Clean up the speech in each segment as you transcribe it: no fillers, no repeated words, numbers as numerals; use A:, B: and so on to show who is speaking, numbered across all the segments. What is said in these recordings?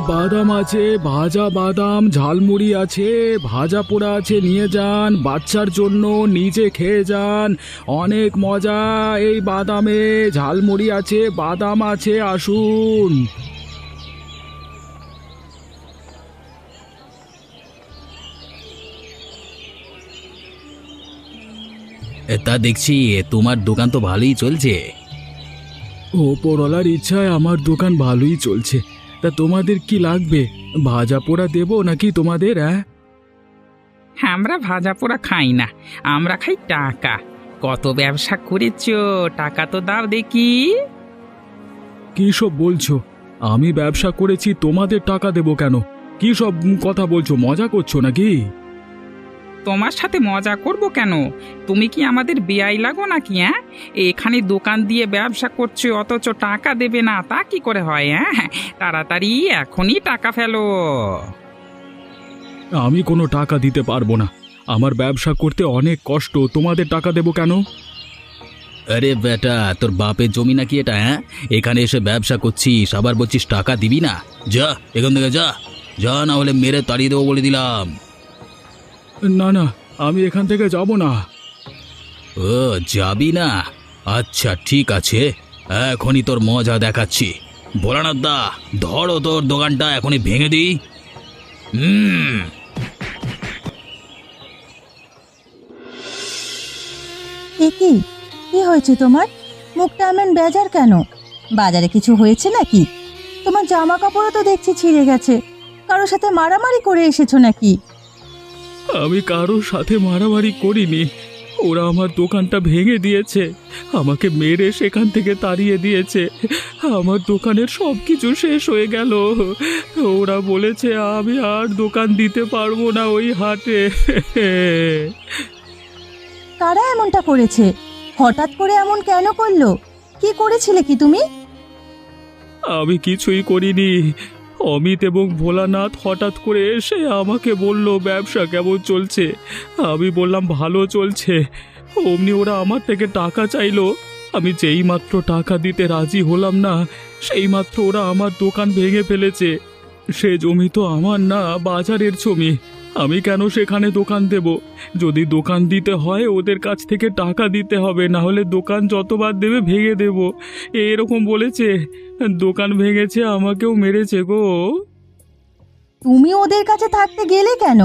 A: বাদাম আছে, ভাজা বাদাম, ঝালমুড়ি আছে, ভাজা পোড়া আছে, নিয়ে যান। বাচ্চার জন্য, নিজে খেয়ে যান। অনেক মজা এই বাদামে। ঝালমুড়ি আছে, বাদাম আছে, আসুন।
B: তা দেখছি তোমার দোকান তো ভালোই চলছে।
A: ওপরওয়ালার ইচ্ছায় আমার দোকান ভালোই চলছে। তা তোমাদের কি লাগবে? ভাজা পোড়া দেবো নাকি তোমাদের?
C: আমরা ভাজা পোড়া খাই না, আমরা খাই টাকা। কত ব্যবসা করেছো, টাকা তো দাও দেখি।
A: কি সব বলছো? আমি ব্যবসা করেছি, তোমাদের টাকা দেবো কেন? কি সব কথা বলছো? মজা করছো নাকি?
C: তোমার সাথে মজা করব কেন? তুমি কি আমাদের বেয়াই লাগো নাকি? এখানে দোকান দিয়ে ব্যবসা করছো অথচ টাকা দেবে না, তা কি করে হয়? তাড়াতাড়ি এখনই টাকা ফেলো।
A: আমি কোনো টাকা দিতে পারবো না। আমার ব্যবসা করতে অনেক কষ্ট, তোমাদের টাকা দেবো কেন?
B: আরে বেটা, তোর বাপের জমি নাকি এটা? এখানে এসে ব্যবসা করছিস, আবার বলছিস টাকা দিবি না? যা এখান থেকে, যা যা, না হলে মেরে তাড়িয়ে দেবো বলে দিলাম।
A: না না, আমি এখান থেকে যাব না।
B: ও যাবি না? আচ্ছা ঠিক আছে, এখনই তোর মজা দেখাচ্ছি। ভোলানাথ দা, ধরো তোর দোকানটা এখনই ভেঙে দিই।
D: এ কি কি হয়েছে তোমার? মুখটা এমন বেজার কেন? বাজারে কিছু হয়েছে নাকি? তোমার জামা কাপড়ও তো দেখছি ছিঁড়ে গেছে। কারোর সাথে মারামারি করে এসেছো নাকি?
A: আমি কারোর সাথে মারামারি করিনি। ওরা আমার দোকানটা ভেঙে দিয়েছে, আমাকে মেরে সেখান থেকে তাড়িয়ে দিয়েছে। আমার দোকানের সব কিছু শেষ হয়ে গেল। ওরা বলেছে আমি আর দোকান দিতে পারবো না ওই হাটে।
D: কারা এমনটা করেছে? হঠাৎ করে এমন কেন করলো? কি করেছিলে কি তুমি?
A: আমি কিছুই করিনি। অমিত এবং ভোলানাথ হঠাৎ করে এসে আমাকে বলল ব্যবসা কেমন চলছে। আমি বললাম ভালো চলছে। অমনি ওরা আমার থেকে টাকা চাইলো। আমি যেই মাত্র টাকা দিতে রাজি হলাম না, সেই মাত্র ওরা আমার দোকান ভেঙে ফেলেছে। সে জমি তো আমার না, বাজারের জমি। আমি কেন সেখানে দোকান দেব? যদি দোকান দিতে হয় ওদের কাছ থেকে টাকা দিতে হবে, না হলে দোকান যতবার দেবে ভেঙে দেব, এরকম বলেছে। দোকান ভেঙেছে, আমাকেও মেরেছে গো।
D: তুমি ওদের কাছে থাকতে গেলে কেন?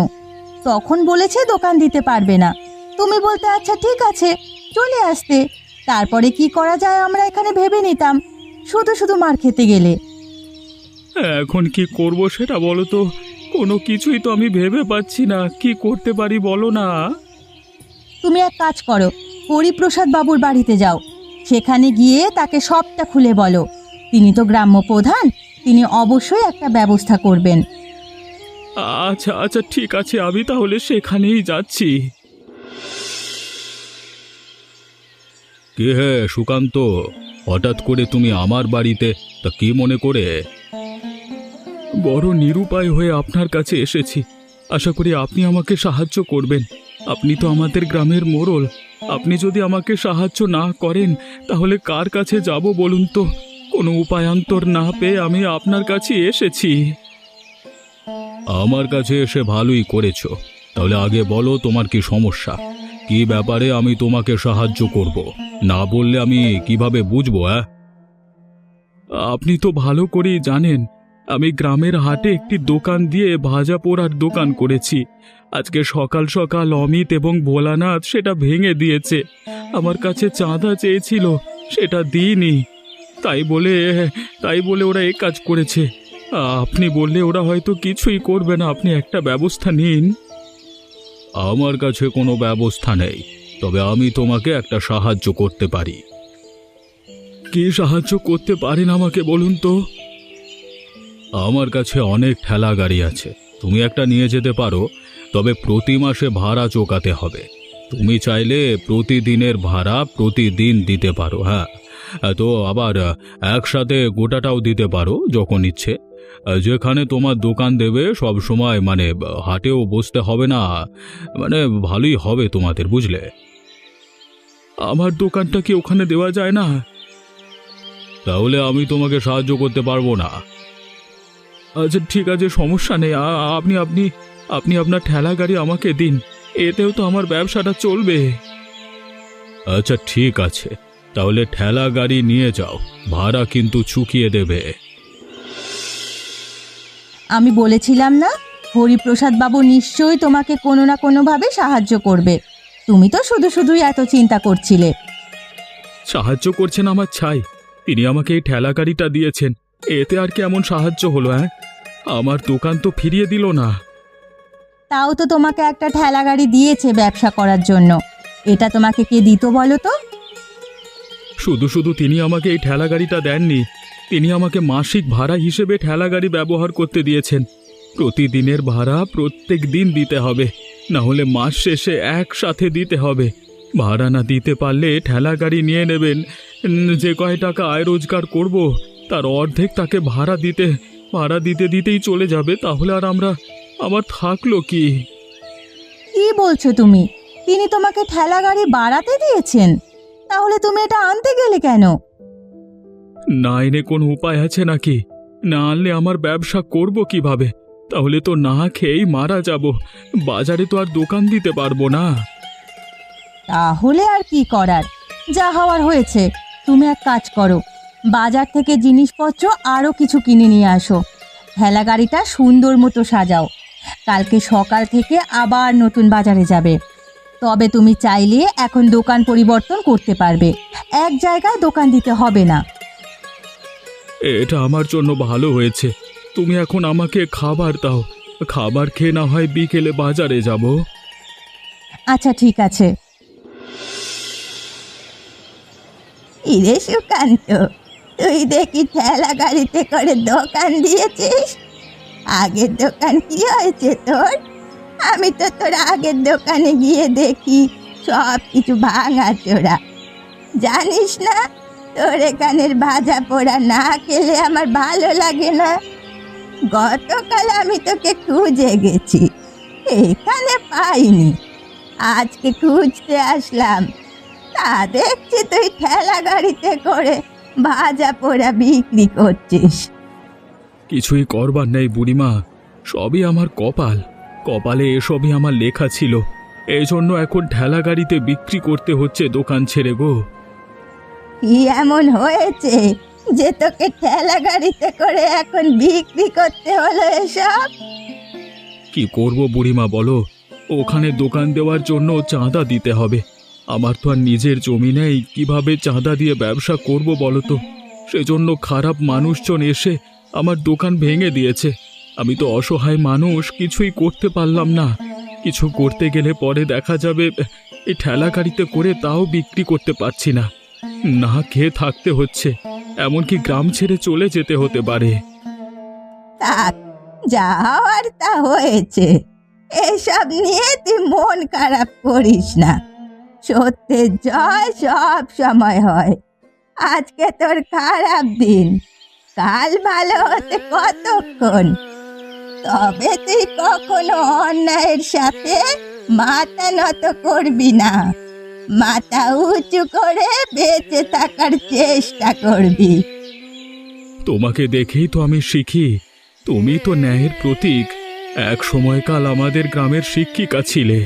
D: তখন বলেছে দোকান দিতে পারবে না, তুমি বলতে আচ্ছা ঠিক আছে চলে আসতে। তারপরে কি করা যায় আমরা এখানে ভেবে নিতাম, শুধু শুধু মার খেতে গেলে।
A: এখন কি করব সেটা বলো তো? কোনো কিছুই তো আমি ভেবে পাচ্ছি না। কি করতে পারি বলো না?
D: তুমি এক কাজ করো, হরিপ্রসাদ বাবুর বাড়িতে যাও। সেখানে গিয়ে তাকে সবটা খুলে বলো। তিনি তো গ্রাম্য প্রধান, তিনি অবশ্যই একটা ব্যবস্থা করবেন।
A: আচ্ছা আচ্ছা ঠিক আছে, আমি তাহলে সেখানেই যাচ্ছি। কে হে সুকান্ত, হঠাৎ করে তুমি আমার বাড়িতে? তা কি মনে করে? বড় নিরুপায় হয়ে আপনার কাছে এসেছি। আশা করি আপনি আমাকে সাহায্য করবেন। আপনি তো আমাদের গ্রামের মোড়ল। আপনি যদি আমাকে সাহায্য না করেন তাহলে কার কাছে যাব বলুন তো? কোনো উপায়ান্তর না পেয়ে আমি আপনার কাছে এসেছি। আমার কাছে এসে ভালোই করেছো। তাহলে আগে বলো তোমার কি সমস্যা? কি ব্যাপারে আমি তোমাকে সাহায্য করব? না বললে আমি কিভাবে বুঝবো? আপনি তো ভালো করেই জানেন আমি গ্রামের হাটে একটি দোকান দিয়ে ভাজা পোড়ার দোকান করেছি। আজকে সকাল সকাল অমিত এবং ভোলানাথ সেটা ভেঙে দিয়েছে। আমার কাছে চাঁদা চেয়েছিল, সেটা দিইনি। তাই বলে ওরা এই কাজ করেছে। আপনি বললে ওরা হয়তো কিছুই করবে না। আপনি একটা ব্যবস্থা নিন। আমার কাছে কোনো ব্যবস্থা নেই, তবে আমি তোমাকে একটা সাহায্য করতে পারি। কি সাহায্য করতে পারেন আমাকে বলুন তো? আমার কাছে অনেক ঠেলা গাড়ি আছে, তুমি একটা নিয়ে যেতে পারো। তবে প্রতি মাসে ভাড়া চোকাতে হবে। তুমি চাইলে প্রতিদিনের ভাড়া প্রতিদিন দিতে পারো। হ্যাঁ, তো আবার একসাথে গোটাটাও দিতে পারো যখন ইচ্ছে। যেখানে তোমার দোকান দেবে সব সময়, মানে হাটেও বসতে হবে না। মানে ভালোই হবে তোমাদের, বুঝলে? আমার দোকানটা কি ওখানে দেওয়া যায় না? তাহলে আমি তোমাকে সাহায্য করতে পারবো না। আচ্ছা ঠিক আছে, সমস্যা নেই। আপনি আপনি আপনি আপনার ঠেলা গাড়ি আমাকে দিন, এতেও তো আমার ব্যবসাটা চলবে। আচ্ছা ঠিক আছে, তাহলে ঠেলা গাড়ি নিয়ে যাও, ভাড়া কিন্তু চুকিয়ে দেবে।
D: আমি বলেছিলাম না, হরিপ্রসাদ বাবু নিশ্চয়ই তোমাকে কোনো না কোনোভাবে সাহায্য করবে। তুমি তো শুধু শুধুই এত চিন্তা করছিলে।
A: সাহায্য করছেন আমার ছাই, তিনি আমাকে এই ঠেলা গাড়িটা দিয়েছেন, এতে আর কেমন সাহায্য হলো? আমার দোকান তো ফিরিয়ে দিল না।
D: তাও তো তোমাকে একটা ঠেলা গাড়ি দিয়েছে ব্যবসা করার জন্য, এটা তোমাকে কে দিত বলো তো?
A: শুধু শুধু তিনি আমাকে এই ঠেলা গাড়িটা দেননি, তিনি আমাকে মাসিক ভাড়া হিসেবে ঠেলা গাড়ি ব্যবহার করতে দিয়েছেন। প্রতিদিনের ভাড়া প্রত্যেক দিন দিতে হবে, না হলে মাস শেষে একসাথে দিতে হবে। ভাড়া না দিতে পারলে ঠেলা গাড়ি নিয়ে নেবেন। যে কয় টাকা আয় রোজগার করব তার অর্ধেক তাকে ভাড়া দিতে দিতেই চলে যাবে। তাহলে আর আমার থাকলো কি?
D: কি বলছো তুমি? তিনি তোমাকে ঠেলা গাড়ি বাড়াতে দিয়েছেন? তাহলে তুমি এটা আনতে গেলে কেন?
A: না এনে কোনো উপায় আছে নাকি? না আনলে আমার ব্যবসা করব কিভাবে? তাহলে তো না খেয়েই মারা যাব, বাজারে তো আর দোকান দিতে পারবো না।
D: তাহলে আর কি করার, যা হওয়ার হয়েছে। তুমি এক কাজ করো, বাজার থেকে জিনিসপত্র আরও কিছু কিনে নিয়ে আসো, ঠেলা গাড়িটা সুন্দর মতো সাজাও। কালকে সকাল থেকে আবার নতুন বাজারে যাবে। তবে তুমি চাইলে এখন দোকান পরিবর্তন করতে পারবে, এক জায়গায় দোকান দিতে হবে না।
A: এটা আমার জন্য ভালো হয়েছে। তুমি এখন আমাকে খাবার দাও, খাবার খেয়ে না হয় বিকেলে বাজারে যাব।
D: আচ্ছা ঠিক আছে। ইরে সুকান্ত, তুই দেখি ঠেলা গাড়িতে করে দোকান দিয়েছিস। আগের দোকান কি হয়েছে তোর? আমি তো তোর আগের দোকানে গিয়ে দেখি সব কিছু ভাঙা চোরা। জানিস না, তোর এখানের ভাজা পোড়া না খেলে আমার ভালো লাগে না। গতকাল আমি তোকে খুঁজে গেছি, এখানে পাইনি। আজকে খুঁজতে আসলাম, তা দেখছি তুই ঠেলা গাড়িতে করে ভাজা পোড়া বিক্রি করছিস।
A: কিছুই করবার নেই বুড়িমা, সবই আমার কপালে এসবই আমার লেখা ছিল। এই জন্য এখন ঠেলা গাড়িতে বিক্রি করতে হচ্ছে দোকান ছেড়ে গো।
D: কি এমন হয়েছে যে তোকে ঠেলা গাড়িতে করে এখন বিক্রি করতে হলো এসব?
A: কি করব বুড়িমা বলো, ওখানে দোকান দেওয়ার জন্য চাঁদা দিতে হবে। আমার তো আর নিজের জমি নেই, কিভাবে চাঁদা দিয়ে ব্যবসা করব বলো তো? সেজন্য খারাপ মানুষজন এসে আমার দোকান ভেঙে দিয়েছে। আমি তো অসহায় মানুষ, কিছুই করতে পারলাম না। কিছু করতে গেলে পরে দেখা যাবে এই ঠেলা গাড়িতে করে তাও বিক্রি করতে পারছি না, না খেয়ে থাকতে হচ্ছে, এমনকি গ্রাম ছেড়ে চলে যেতে হতে পারে।
D: থাক, যা হওয়ার তা হয়েছে। এসব নিয়ে তুই মন খারাপ করিস না, সত্যের জয় সব সময় হয়। আজকে তোর খারাপ দিন, কাল ভালো হতে কতক্ষণ। তবে তুই কখনো অন্যায়ের সাথে মাথা নত করবি না, মাথা উঁচু করে বেঁচে থাকার চেষ্টা করবি।
A: তোমাকে দেখেই তো আমি শিখি, তুমি তো ন্যায়ের প্রতীক। এক সময়কাল আমাদের গ্রামের শিক্ষিকা ছিলে।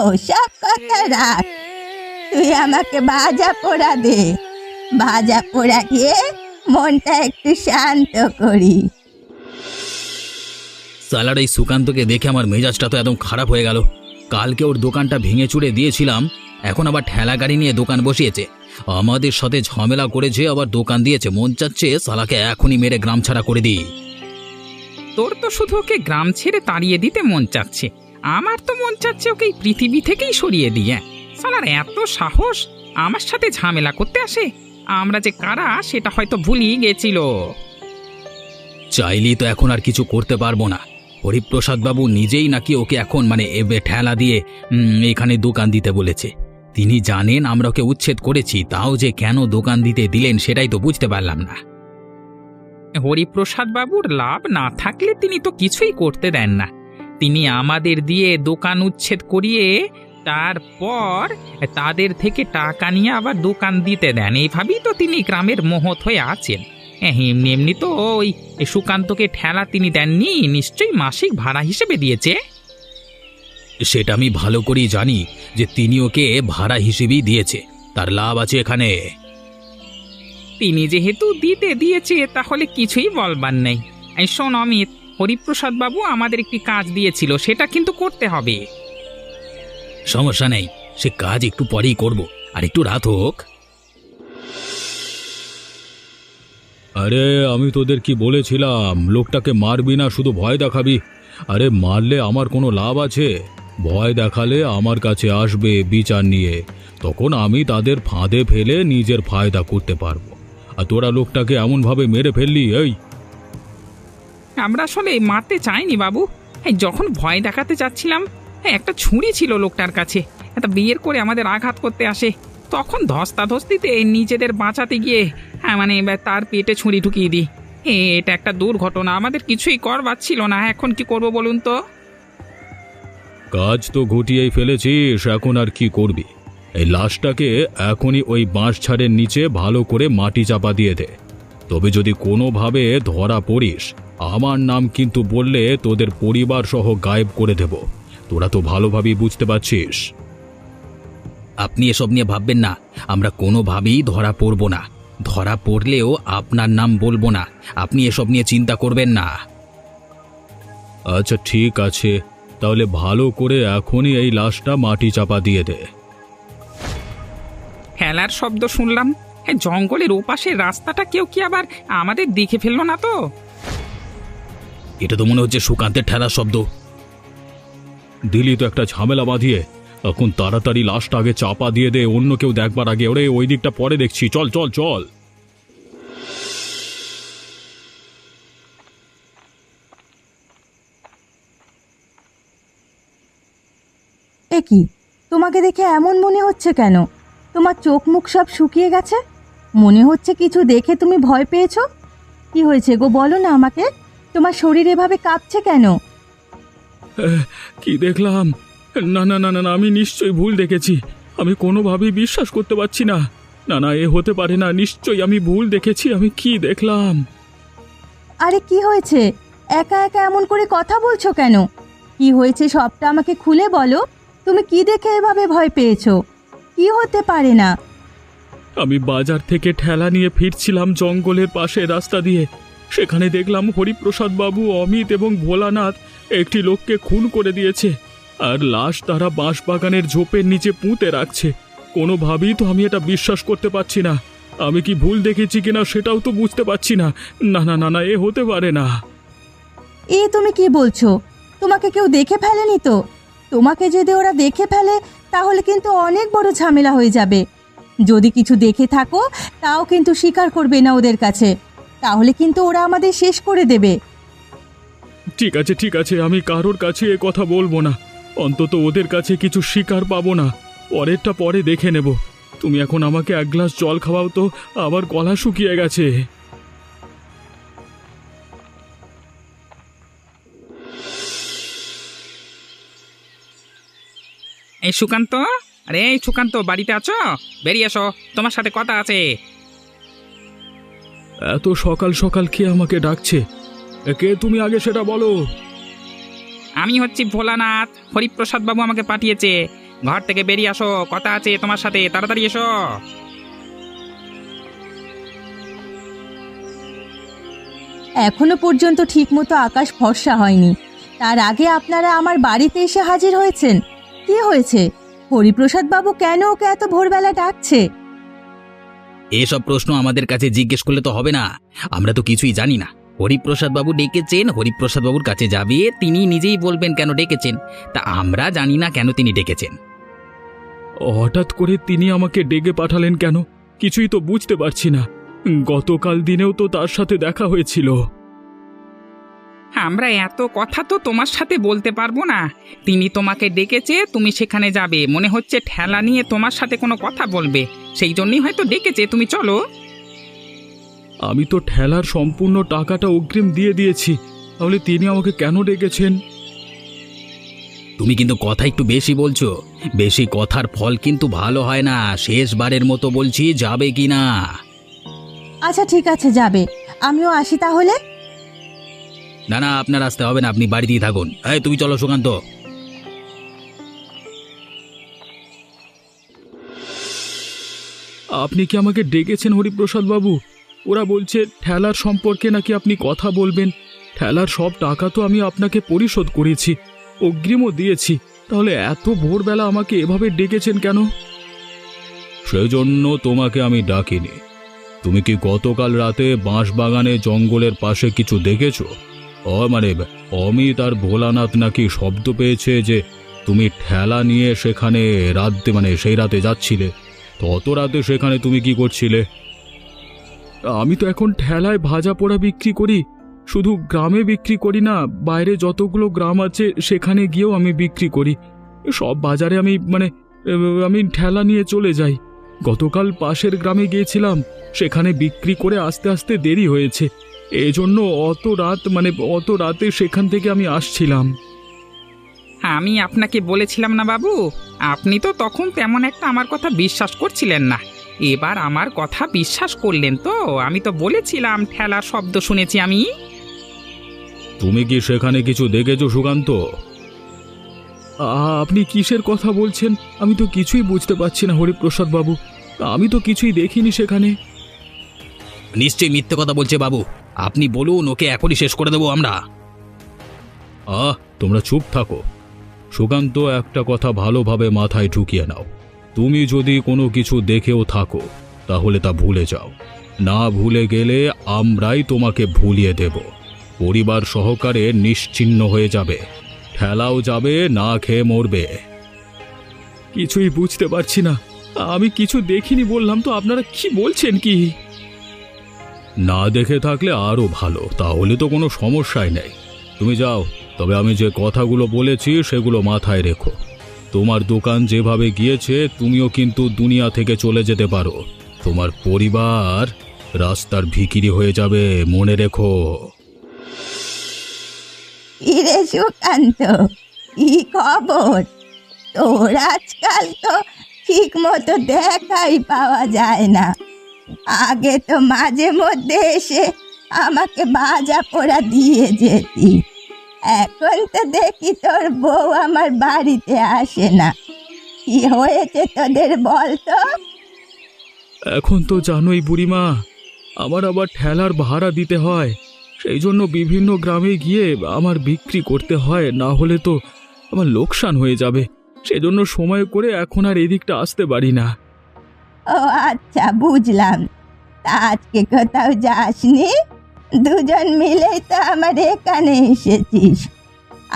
D: ওসব কথা রাখ, তুই আমাকে ভাজা পোড়া দে, ভাজা পোড়া খেয়ে মনটা একটু শান্ত করি।
B: সালার এই সুকান্তকে দেখে আমার মেজাজটা তো একদম খারাপ হয়ে গেল। কালকে ওর দোকানটা ভেঙে চুরে দিয়েছিলাম, এখন আবার ঠেলা গাড়ি নিয়ে দোকান বসিয়েছে, আমাদের সাথে ঝামেলা করেছে, আবার দোকান দিয়েছে। মন চাচ্ছে সালাকে এখনই মেরে গ্রাম ছাড়া করে দিই।
C: তোর তো শুধু ওকে গ্রাম ছেড়ে তাড়িয়ে দিতে মন চাচ্ছে, আমার তো মন চাচ্ছে ওকে এই পৃথিবী থেকেই সরিয়ে দিয়ে। সালার এত সাহস, আমার সাথে ঝামেলা করতে আসে। আমরা যে কারা সেটা হয়তো ভুলিয়ে গেছিল।
B: চাইলেই তো এখন আর কিছু করতে পারবো না। হরিপ্রসাদ বাবু নিজেই নাকি ওকে এখন ঠেলা দিয়ে এখানে দোকান দিতে বলেছে। তিনি জানেন আমরা ওকে উচ্ছেদ করেছি, তাও যে কেন দোকান দিতে দিলেন সেটাই তো বুঝতে পারলাম না।
C: হরিপ্রসাদ বাবুর লাভ না থাকলে তিনি তো কিছুই করতে দেন না। তিনি আমাদের দিয়ে দোকান উচ্ছেদ করিয়ে তারপর তাদের থেকে টাকা নিয়ে আবার দোকান দিতে দেন। এইভাবেই তো তিনি গ্রামের মহৎ হয়ে আছেন। এমনি এমনি তো ওই সুকান্তকে ঠেলা তিনি দেননি, নিশ্চয়ই মাসিক ভাড়া হিসেবে দিয়েছে।
B: সেটা আমি ভালো করেই জানি যে তিনি ওকে ভাড়া হিসেবেই দিয়েছে, তার লাভ আছে এখানে।
C: তিনি যেহেতু দিতে দিয়েছে তাহলে কিছুই বলবার নেই। এই শোন অমিত, হরিপ্রসাদ বাবু আমাদের একটি কাজ দিয়েছিল, সেটা কিন্তু করতে হবে।
B: সমস্যা নেই, সে কাজ একটু পরেই করব, আর একটু রাত হোক।
A: আরে আমি তোদের কি বলেছিলাম, লোকটাকে মারবি না, শুধু ভয় দেখাবি। আরে মারলে আমার কোনো লাভ আছে? ভয় দেখালে আমার কাছে আসবে বিচার নিয়ে, তখন আমি তাদের ফাঁদে ফেলে নিজের ফায়দা করতে পারবো। আর তোরা লোকটাকে এমনভাবে মেরে ফেললি। এই
C: আমরা আসলে মারতে চাইনি বাবু, এই যখন ভয় দেখাতে চাচ্ছিলাম, একটা ছুরি ছিল লোকটার কাছে, একটা বিয়ের করে আমাদের আঘাত করতে আসে, তখন ধস্তাধস্তিতে নিজেদের বাঁচাতে গিয়ে মানে তার পেটে ছুরি ঢুকিয়ে দিই। এটা একটা দুর্ঘটনা, আমাদের কিছুই করবার ছিল না। এখন কি করব বলুন তো?
A: কাজ তো ঘটিয়েই ফেলেছিস, এখন আর কি করবি? এই লাশটাকে এখনই ওই বাঁশ ছাড়ের নিচে ভালো করে মাটি চাপা দিয়ে দে। তবে যদি কোনোভাবে ধরা পড়িস, আমার নাম কিন্তু বললে তোদের পরিবার সহ গায়েব করে দেব। তোরা তো ভালোভাবেই বুঝতে পারছিস।
B: আপনি এসব নিয়ে ভাববেন না, আমরা কোনোভাবেই ধরা পড়ব না। ধরা পড়লেও আপনার নাম বলবো না, আপনি এসব নিয়ে চিন্তা করবেন না।
A: আচ্ছা ঠিক আছে, তাহলে ভালো করে এখনই এই লাশটা মাটি চাপা দিয়ে দে।
C: খেলার শব্দ শুনলাম, জঙ্গলের ওপাশের রাস্তাটা কেউ কি আবার আমাদের দেখে ফেললো না তো?
B: এটা তো মনে হচ্ছে সুকান্তের ঠেলার শব্দ।
A: দিলি তো একটা ঝামেলা বাঁধিয়ে। এখন তাড়াতাড়ি লাশটা আগে চাপা দিয়ে দে, অন্য কেউ দেখবার আগে। ওরে ওই দিকটা পরে দেখছি, চল চল চল।
D: এ কি, তোমাকে দেখে এমন মনে হচ্ছে কেন? তোমার চোখ মুখ সব শুকিয়ে গেছে, মনে হচ্ছে কিছু দেখে তুমি ভয় পেয়েছো। কি হয়েছে গো, বলো না আমাকে, তোমার শরীর এভাবে কাঁপছে কেন?
A: কি দেখলাম? না না না না না, আমি নিশ্চয়ই ভুল দেখেছি। আমি কোনোভাবেই বিশ্বাস করতে পারছি না। না না, এ হতে পারে না, নিশ্চয়ই আমি ভুল দেখেছি। আমি কি দেখলাম?
D: আরে কি হয়েছে? একা একা এমন করে কথা বলছো কেন? কি হয়েছে সবটা আমাকে খুলে বলো। তুমি কি দেখে এভাবে ভয় পেয়েছো? কি হতে পারে না?
A: আমি বাজার থেকে ঠেলা নিয়ে ফিরছিলাম জঙ্গলের পাশে রাস্তা দিয়ে। সেখানে দেখলাম হরিপ্রসাদ বাবু, অমিত এবং ভোলানাথ একটি লোককে খুন করে দিয়েছে, আর লাশ তারা বাঁশবাগানের ঝোপের নিচে পুঁতে রাখছে। কোনোভাবেই তো আমি এটা বিশ্বাস করতে পারছি না। আমি কি ভুল দেখেছি কিনা সেটাও তো বুঝতে পারছি না। না না না না, এ হতে পারে না।
D: এ তুমি কি বলছো? তোমাকে কেউ দেখে ফেলেনি তো? তোমাকে যদি ওরা দেখে ফেলে তাহলে কিন্তু অনেক বড় ঝামেলা হয়ে যাবে। যদি কিছু দেখে থাকো তাও কিন্তু স্বীকার করবে না ওদের কাছে, তাহলে কিন্তু ওরা আমাদের শেষ করে দেবে।
A: ঠিক আছে ঠিক আছে, আমি কারোর কাছে এ কথা বলবো না। অন্তত ওদের কাছে কিছু শিকার পাবো না। পরেরটা পরে দেখে নেব। তুমি এখন আমাকে এক গ্লাস জল খাওয়াও তো, আবার গলা শুকিয়ে গেছে।
C: এই সুকান্ত, আরে এই সুকান্ত, বাড়িতে আছো? বেরিয়ে এসো, তোমার সাথে কথা আছে।
A: এত সকাল সকাল কে আমাকে ডাকছে? কে তুমি আগে সেটা বলো।
C: আমি হচ্ছি ভোলানাথ, হরিপ্রসাদ বাবু আমাকে পাঠিয়েছে। ঘর থেকে বেরিয়ে আসো, কথা আছে তোমার সাথে, তাড়াতাড়ি এসো।
D: এখনো পর্যন্ত ঠিকমতো আকাশ ফর্সা হয়নি, তার আগে আপনারা আমার বাড়িতে এসে হাজির হয়েছেন। কি হয়েছে? হরিপ্রসাদ বাবু কেন ওকে এত ভোরবেলা ডাকছে?
B: এসব প্রশ্ন আমাদের কাছে জিজ্ঞেস করলে তো হবে না, আমরা তো কিছুই জানি না। হরিপ্রসাদ বাবু ডেকেছেন, হরিপ্রসাদ বাবুর কাছে যাবে, তিনি নিজেই বলবেন কেন ডেকেছেন। তা আমরা জানি না কেন তিনি ডেকেছেন।
A: হঠাৎ করে তিনি আমাকে ডেকে পাঠালেন কেন, কিছুই তো বুঝতে পারছি না। গতকাল দিনেও তো তার সাথে দেখা হয়েছিল।
C: আমরা এত কথা তো তোমার সাথে বলতে পারবো না। তিনি তোমাকে ডেকেছে, তুমি সেখানে যাবে, মনে হচ্ছে ঠেলা নিয়ে তোমার সাথে কোনো কথা বলবে, সেই জন্যই হয়তো ডেকেছে। তুমি চলো।
A: আমি তো ঠেলার সম্পূর্ণ টাকাটা অগ্রিম দিয়ে দিয়েছি, তাহলে তিনি আমাকে কেন ডেকেছেন?
B: তুমি কিন্তু কথা একটু বেশি বলছো। বেশি কথার ফল কিন্তু ভালো হয় না। শেষবারের মতো বলছি, যাবে কি না?
D: আচ্ছা ঠিক আছে, যাবে। আমিও আসি তাহলে।
B: না না, আপনার আসতে হবে না, আপনি বাড়িতেই থাকুন। এই তুমি চলো সুকান্ত।
A: আপনি কি আমাকে ডেকেছেন হরিপ্রসাদ বাবু? ওরা বলছে ঠেলার সম্পর্কে নাকি আপনি কথা বলবেন। ঠেলার সব টাকা তো আমি আপনাকে পরিশোধ করেছি, অগ্রিমও দিয়েছি, তাহলে এত ভোরবেলা আমাকে এভাবে ডেকেছেন কেন? সেজন্য তোমাকে আমি ডাকিনি। তুমি কি গতকাল রাতে বাঁশবাগানে জঙ্গলের পাশে কিছু দেখেছো? মানে অমিত আর ভোলানাথ নাকি শব্দ পেয়েছে যে তুমি ঠেলা নিয়ে সেখানে সেই রাতে যাচ্ছিলে। তত রাতে সেখানে তুমি কি করছিলে? আমি তো এখন ঠেলায় ভাজা পোড়া বিক্রি করি, শুধু গ্রামে বিক্রি করি না, বাইরে যতগুলো গ্রাম আছে সেখানে গিয়েও আমি বিক্রি করি। সব বাজারে আমি ঠেলা নিয়ে চলে যাই। গতকাল পাশের গ্রামে গিয়েছিলাম, সেখানে বিক্রি করে আস্তে আস্তে দেরি হয়েছে, এজন্য অত রাতে সেখান থেকে আমি আসছিলাম।
C: আমি আপনাকে বলেছিলাম না বাবু, আপনি তো তখন তেমন একটা আমার কথা বিশ্বাস করছিলেন না। এবার আমার কথা বিশ্বাস করলেন তো? আমি তো বলেছিলাম ঠেলার শব্দ শুনেছি আমি।
A: তুমি কি সেখানে কিছু দেখেছো সুকান্ত? আপনি কিসের কথা বলছেন? আমি তো কিছুই বুঝতে পারছি না হরিপ্রসাদ বাবু, আমি তো কিছুই দেখিনি সেখানে।
B: নিশ্চয়ই মিথ্যে কথা বলছে বাবু। আপনি বলুন, ওকে এখনই শেষ করে দেবো আমরা।
A: তোমরা চুপ থাকো। সুকান্ত, একটা কথা ভালোভাবে মাথায় ঢুকিয়ে নাও। তুমি যদি কোনো কিছু দেখেও থাকো তাহলে তা ভুলে যাও। না ভুলে গেলে আমরাই তোমাকে ভুলিয়ে দেব। পরিবার সহকারে নিশ্চিহ্ন হয়ে যাবে, ঠেলাও যাবে, না খেয়ে মরবে। কিছুই বুঝতে পারছি না, আমি কিছু দেখিনি বললাম তো, আপনারা কি বলছেন কি? না দেখে থাকলে আরো ভালো, তাহলে তো কোনো সমস্যাই নেই। তুমি যাও, তবে আমি যে কথাগুলো বলেছি সেগুলো মাথায় রেখো। তোমার দোকান যেভাবে গিয়েছে তুমিও কিন্তু দুনিয়া থেকে চলে যেতে পারো। তোমার পরিবার রাস্তার ভিখিরি হয়ে যাবে, মনে রেখো।
D: ইরে সুকান্ত, কি খবর তোর? আজকাল তো ঠিক মতো দেখাই পাওয়া যায় না। আগে তো মাঝে মধ্যে এসে আমাকে ভাজা পোড়া দিয়ে যেতি, এখন তো দেখি তোর বউ আমার বাড়িতে আসে না। কি হয়েছে তোদের বল তো?
A: এখন তো জানোই বুড়িমা, আমার আবার ঠেলার ভাড়া দিতে হয়, সেই জন্য বিভিন্ন গ্রামে গিয়ে আমার বিক্রি করতে হয়, না হলে তো আমার লোকসান হয়ে যাবে। সেজন্য সময় করে এখন আর এদিকটা আসতে পারি না।
D: ও আচ্ছা, বুঝলাম। তা আজকে কোথাও যাসনি? দুজন মিলেই তো আমার এখানে এসেছিস।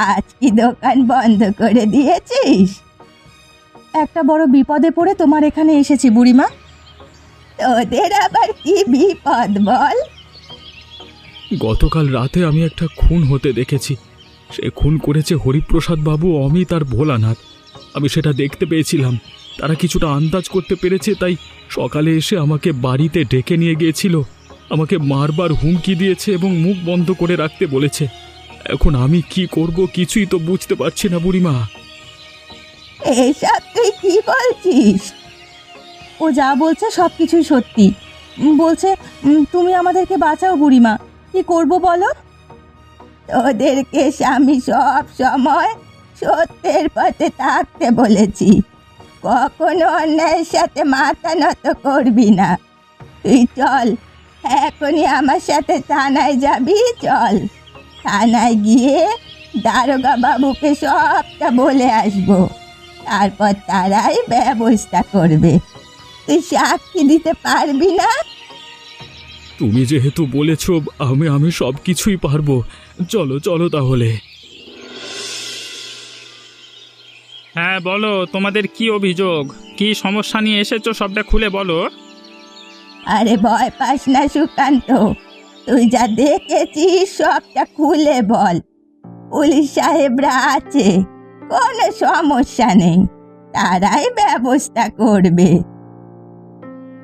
D: আজ কি দোকান বন্ধ করে দিয়েছিস? একটা বড় বিপদে পড়ে তোমার এখানে এসেছি বুড়িমা। তোদের আবার কি বিপদ বল?
A: গতকাল রাতে আমি একটা খুন হতে দেখেছি। সে খুন করেছে হরিপ্রসাদ বাবু, অমিত আর ভোলানাথ। আমি সেটা দেখতে পেয়েছিলাম। তারা কিছুটা আন্দাজ করতে পেরেছে, তাই সকালে এসে আমাকে বাড়িতে ডেকে নিয়ে গিয়েছিল। আমাকে মারবার হুমকি দিয়েছে এবং মুখ বন্ধ করে রাখতে বলেছে। এখন আমি কি করব কিছুই তো বুঝতে পারছি না বুড়িমা।
D: এসব তুই কি বলছিস? ও যা বলছে সব কিছুই সত্যি। বলছে তুমি আমাদেরকে বাঁচাও বুড়িমা। কি করব বলো? তোদেরকে আমি সব সময় সত্যের পথে থাকতে বলেছি, কখনো অন্যায়ের সাথে মাথা নত করবি না। তুই চল, এখনই আমার সাথে থানায় যাবি। চল, থানায় গিয়ে দারোগা বাবুকে সবটা বলে আসবো, তারপর তারাই ব্যবস্থা করবে। তুই সাক্ষী দিতে পারবি না?
A: তুমি যেহেতু বলেছ, আমি সব কিছুই পারবো। চলো চলো তাহলে।
C: হ্যাঁ বলো, তোমাদের কি অভিযোগ, কি সমস্যা নিয়ে এসেছো, সবটা খুলে বলো।
D: আরে ভয় পাস না সুকান্ত, তুই যা দেখেছিস সবটা খুলে বল। পুলিশ সাহেবরা আছে, কোনো সমস্যা নেই, তারাই ব্যবস্থা করবে।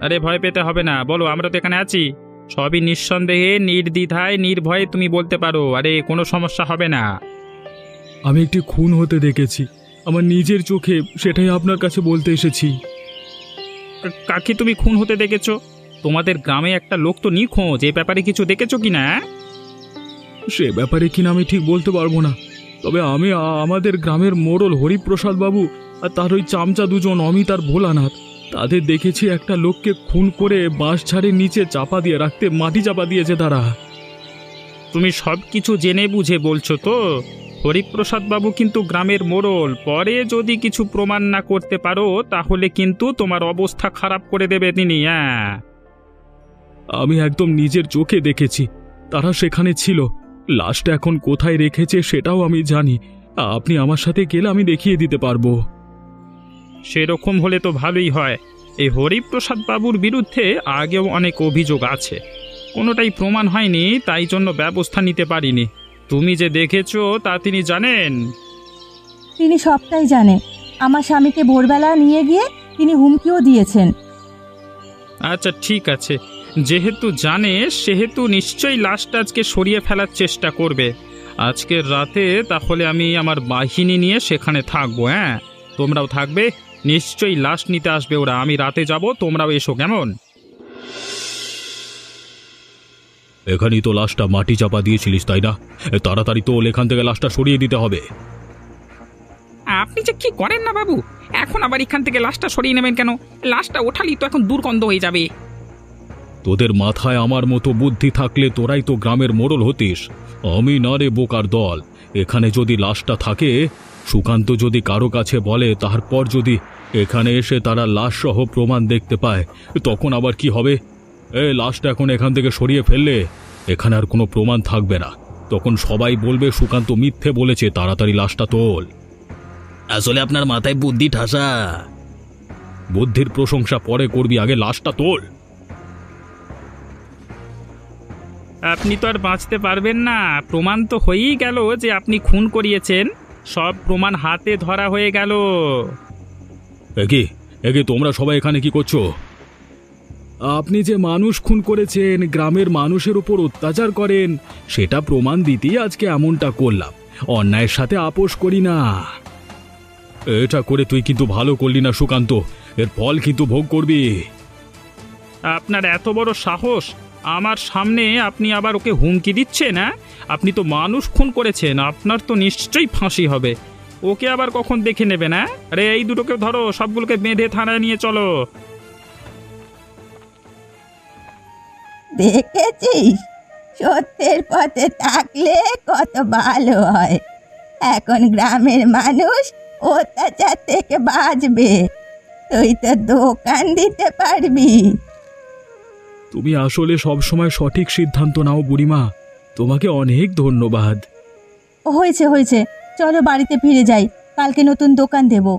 C: আরে ভয় পেতে হবে না, বলো, আমরা তো এখানে আছি। সবই নিঃসন্দেহে, নির্দ্বিধায়, নির্ভয়ে তুমি বলতে পারো। আরে কোনো সমস্যা হবে না।
A: আমি একটি খুন হতে দেখেছি আমার নিজের চোখে, সেটাই আপনার কাছে বলতে এসেছি।
C: কাকে তুমি খুন হতে দেখেছো? তোমাদের গ্রামে একটা লোক তো নিখোঁজ, এ ব্যাপারে কিছু দেখেছো কি না?
A: সে ব্যাপারে কিনা আমি ঠিক বলতে পারবো না, তবে আমি আমাদের গ্রামের মোড়ল হরিপ্রসাদ বাবু আর তার ওই চামচা দুজন অমিত আর ভোলানাথ, তাদের দেখেছি একটা লোককে খুন করে বাঁশ ঝাড়ের নিচে চাপা দিয়ে রাখতে মাটি চাপা দিয়েছে তারা।
C: তুমি সব কিছু জেনে বুঝে বলছো তো? হরিপ্রসাদ বাবু কিন্তু গ্রামের মোড়ল, পরে যদি কিছু প্রমাণ না করতে পারো তাহলে কিন্তু তোমার অবস্থা খারাপ করে দেবে তিনি। হ্যাঁ,
A: আমি একদম নিজের চোখে দেখেছি, তারা সেখানে ছিল। লাশটা এখন কোথায় রেখেছে সেটাও আমি জানি। আপনি আমার সাথে গেলে আমি দেখিয়ে দিতে পারবো।
C: সেরকম হলে তো ভালোই হয়। এই হরিপ্রসাদ বাবুর বিরুদ্ধে আগেও অনেক অভিযোগ আছে, কোনোটাই প্রমাণ হয়নি, তাই জন্য ব্যবস্থা নিতে পারিনি। তুমি যে দেখেছো তা তিনি জানেন?
D: তিনি সবটাই জানে। আমার স্বামীকে ভোরবেলা নিয়ে গিয়ে তিনি হুমকিও দিয়েছেন।
C: আচ্ছা ঠিক আছে, যেহেতু জানে সেহেতু নিশ্চয়ই লাশটা আজকে সরিয়ে ফেলার চেষ্টা করবে। আজকের রাতে তাহলে আমি আমার বাহিনী নিয়ে সেখানে থাকবো। হ্যাঁ, তোমরাও থাকবে, নিশ্চয়ই লাশ নিতে আসবে ওরা। আমি রাতে যাব, তোমরাও এসো, কেমন?
A: এখানেই তো লাশটা মাটি চাপা দিয়েছিলিস, তাই না? তাড়াতাড়ি তো এখান থেকে লাশটা সরিয়ে দিতে হবে।
C: আপনি যে কি করেন না বাবু, এখন আবার এখান থেকে লাশটা সরিয়ে নেবেন কেন? লাশটা ওঠালি তো এখন দুর্গন্ধ হয়ে যাবে।
A: তোদের মাথায় আমার মতো বুদ্ধি থাকলে তোরাই তো গ্রামের মোড়ল হতিস। আমি না রে বোকার দল। এখানে যদি লাশটা থাকে, সুকান্ত যদি কারো কাছে বলে, তারপর যদি এখানে এসে তারা লাশ সহ প্রমাণ দেখতে পায়, তখন আবার কি হবে? লাশটা এখন এখান থেকে সরিয়ে ফেললে এখানে আর কোনো প্রমাণ থাকবে না। তখন সবাই বলবে সুকান্ত মিথ্যে বলেছে। তাড়াতাড়ি লাশটা তোল।
B: আসলে আপনার মাথায় বুদ্ধি ঠাসা।
A: বুদ্ধির প্রশংসা পরে করবি, আগে লাশটা তোল।
C: আপনি তো আর বাঁচতে পারবেন না। প্রমাণ তো হয়েই গেল যে আপনি খুন করিয়েছেন, সব প্রমাণ হাতে ধরা হয়ে গেল।
A: একে একে তোমরা সবাই এখানে কি করছো? আপনি যে মানুষ খুন করেছেন, গ্রামের মানুষের উপর অত্যাচার করেন, সেটা প্রমাণ দিতেই আজকে এমনটা করলাম। অন্যায়ের সাথে আপোষ করি না। এটা করে তুই কিন্তু ভালো করলি না সুকান্ত, এর ফল কিন্তু ভোগ করবি।
C: আপনার এত বড় সাহস, আমার সামনে আপনি আবার ওকে হুমকি দিচ্ছেন? না, আপনি তো মানুষ খুন করেছেন, আপনার তো নিশ্চয়ই ফাঁসি হবে। ওকে আবার কখন দেখে নেবে না? আরে এই দুটোকে ধরো, সবগুলোকে বেঁধে থানায় নিয়ে চলো।
D: দেখেছিস, সত্যের পথে থাকলে কত ভালো হয়। এখন গ্রামের মানুষ অত্যাচার থেকে বাঁচবে। তুই তো দোকান দিতে পারবি।
A: তুমি আসলে সবসময় সঠিক সিদ্ধান্ত নাও বুড়িমা, তোমাকে অনেক ধন্যবাদ।
D: হয়েছে হয়েছে, চলো বাড়িতে ফিরে যাই, কালকে নতুন দোকান দেবো।